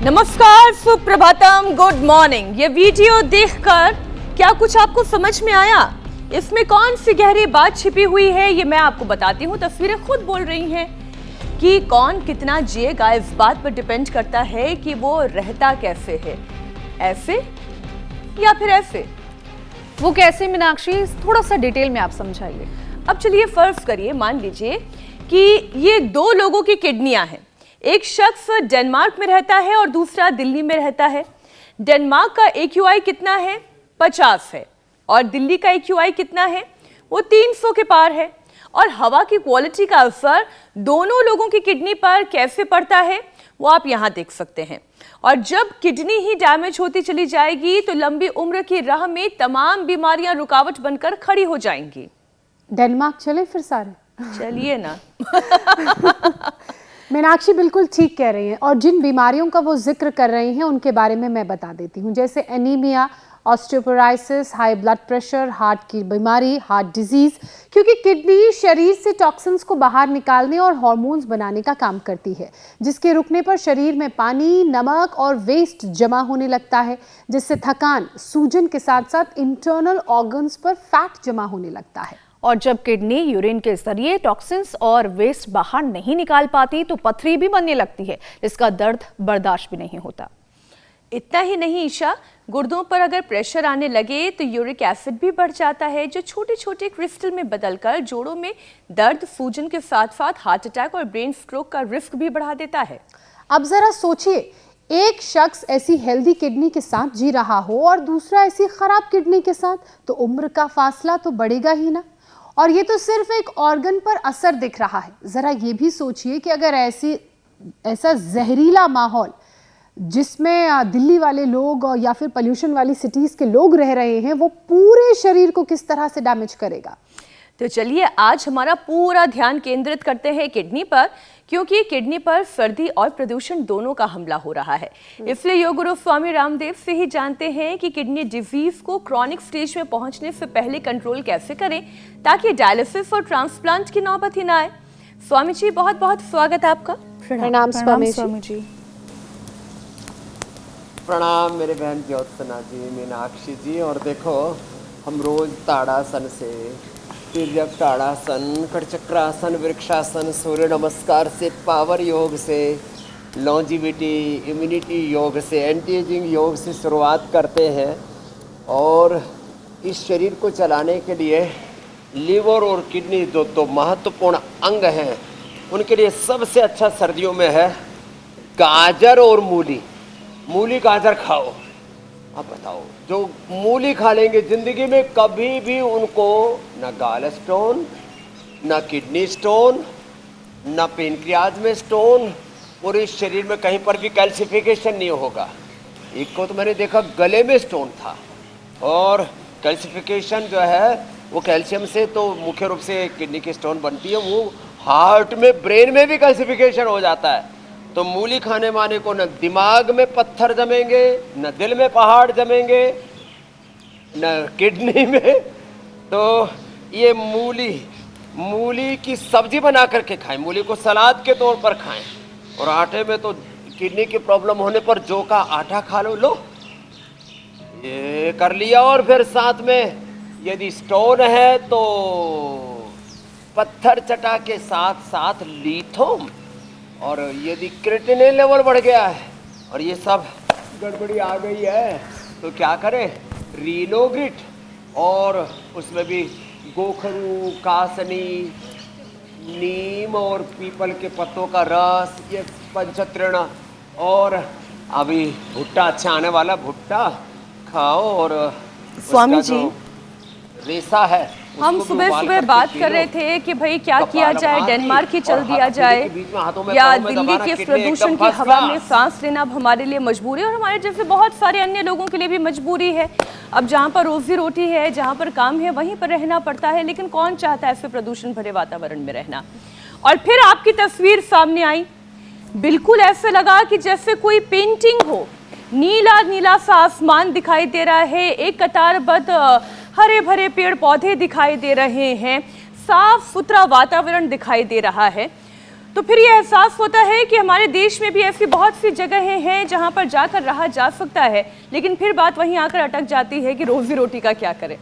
नमस्कार, Suprabhatam, good morning. ये video देखकर क्या कुछ आपको समझ में आया? इसमें कौन सी गहरी बात छिपी हुई है ये मैं आपको बताती हूँ। तस्वीरें खुद बोल रही हैं कि कौन कितना जिएगा इस बात पर डिपेंड करता है कि वो रहता कैसे है, ऐसे या फिर ऐसे। वो कैसे मीनाक्षी, थोड़ा सा डिटेल में आप समझाइए। अब चलिए फर्ज करिए, मान लीजिए कि ये दो लोगों की किडनियां हैं। एक शख्स डेनमार्क में रहता है और दूसरा दिल्ली में रहता है। डेनमार्क का AQI कितना है? 50 है। और दिल्ली का AQI कितना है? वो 300 के पार है। और हवा की क्वालिटी का असर दोनों लोगों की किडनी पर कैसे पड़ता है वो आप यहाँ देख सकते हैं। और जब किडनी ही डैमेज होती चली जाएगी तो लंबी उम्र की राह में तमाम बीमारियां रुकावट बनकर खड़ी हो जाएंगी। डेनमार्क चले फिर सारे? चलिए ना। मीनाक्षी बिल्कुल ठीक कह रही हैं, और जिन बीमारियों का वो जिक्र कर रही हैं उनके बारे में मैं बता देती हूँ, जैसे anaemia, osteoporosis, high blood pressure, heart की बीमारी, हार्ट डिजीज। क्योंकि किडनी शरीर से टॉक्सिन्स को बाहर निकालने और हार्मोन्स बनाने का काम करती है, जिसके रुकने पर शरीर में पानी, नमक और वेस्ट जमा होने लगता है, जिससे थकान, सूजन के साथ साथ इंटरनल ऑर्गन्स पर फैट जमा होने लगता है। और जब किडनी यूरिन के जरिए टॉक्सिन्स और वेस्ट बाहर नहीं निकाल पाती तो पथरी भी बनने लगती है, जिसका दर्द बर्दाश्त भी नहीं होता। इतना ही नहीं ईशा, गुर्दों पर अगर प्रेशर आने लगे तो यूरिक एसिड भी बढ़ जाता है, जो छोटे छोटे क्रिस्टल में बदलकर जोड़ों में दर्द, सूजन के साथ साथ हार्ट अटैक और ब्रेन स्ट्रोक का रिस्क भी बढ़ा देता है। अब जरा सोचिए, एक शख्स ऐसी हेल्दी किडनी के साथ जी रहा हो और दूसरा ऐसी खराब किडनी के साथ, तो उम्र का फासला तो बढ़ेगा ही ना। और ये तो सिर्फ एक ऑर्गन पर असर दिख रहा है। जरा ये भी सोचिए कि अगर ऐसा जहरीला माहौल जिसमें दिल्ली वाले लोग या फिर पोल्यूशन वाली सिटीज के लोग रह रहे हैं, वो पूरे शरीर को किस तरह से डैमेज करेगा। तो चलिए आज हमारा पूरा ध्यान केंद्रित करते हैं किडनी पर, क्योंकि किडनी पर सर्दी और प्रदूषण दोनों का हमला हो रहा है। इसलिए योग गुरु स्वामी रामदेव से ही जानते हैं कि किडनी डिजीज को क्रॉनिक स्टेज में पहुंचने से पहले कंट्रोल कैसे करें, ताकि डायलिसिस और ट्रांसप्लांट की नौबत ही ना आए। स्वामी जी, बहुत बहुत स्वागत है आपका। प्रणाम स्वामी जी। प्रणाम मेरे बहन ज्योत्सना जी, मीनाक्षी जी। और देखो, हम रोज ताड़ासन से, तिर्यक ताड़ासन, कटचक्रासन, वृक्षासन, सूर्य नमस्कार से, पावर योग से, लॉन्जिविटी इम्यूनिटी योग से, एंटी एजिंग योग से शुरुआत करते हैं। और इस शरीर को चलाने के लिए लीवर और किडनी जो दो महत्वपूर्ण अंग हैं, उनके लिए सबसे अच्छा सर्दियों में है गाजर और मूली। मूली गाजर खाओ। अब बताओ, जो मूली खा लेंगे जिंदगी में कभी भी उनको न गाल स्टोन, न किडनी स्टोन, न पेनक्रियाज में स्टोन, और इस शरीर में कहीं पर भी कैल्सिफिकेशन नहीं होगा। एक को तो मैंने देखा गले में स्टोन था, और कैल्सिफिकेशन जो है वो कैल्शियम से तो मुख्य रूप से किडनी की स्टोन बनती है, वो हार्ट में, ब्रेन में भी कैल्सिफिकेशन हो जाता है। तो मूली खाने वाले को न दिमाग में पत्थर जमेंगे, न दिल में पहाड़ जमेंगे, न किडनी में। तो ये मूली की सब्जी बना करके खाएं, मूली को सलाद के तौर पर खाएं। और आटे में तो किडनी की प्रॉब्लम होने पर जौ का आटा खा लो, ये कर लिया। और फिर साथ में यदि स्टोन है तो पत्थर चटा के साथ साथ लीथोम। और यदि क्रिएटिनिन लेवल बढ़ गया है और ये सब गड़बड़ी आ गई है तो क्या करें, रीलोगिट, और उसमें भी गोखरू, कासनी, नीम और पीपल के पत्तों का रस, ये पंचतृण, और अभी भुट्टा अच्छा आने वाला, भुट्टा खाओ। और स्वामी जी, रेसा है, हम सुबह सुबह बात कर रहे थे कि भाई क्या किया जाए, डेनमार्क ही चल दिया जाए या दिल्ली के प्रदूषण की हवा में सांस लेना अब हमारे लिए मजबूरी, और हमारे जैसे बहुत सारे अन्य लोगों के लिए भी मजबूरी है। अब जहाँ पर रोजी रोटी है, जहाँ पर काम है, वहीं पर रहना पड़ता है। लेकिन कौन चाहता है ऐसे प्रदूषण भरे वातावरण में रहना। और फिर आपकी तस्वीर सामने आई, बिल्कुल ऐसे लगा कि जैसे कोई पेंटिंग हो। नीला नीला सा आसमान दिखाई दे रहा है, एक कतारबद्ध हरे भरे पेड़ पौधे दिखाई दे रहे हैं, साफ सुथरा वातावरण दिखाई दे रहा है। तो फिर ये एहसास होता है कि हमारे देश में भी ऐसी बहुत सी जगहें हैं जहां पर जाकर रहा जा सकता है, लेकिन फिर बात वहीं आकर अटक जाती है कि रोजी रोटी का क्या करें।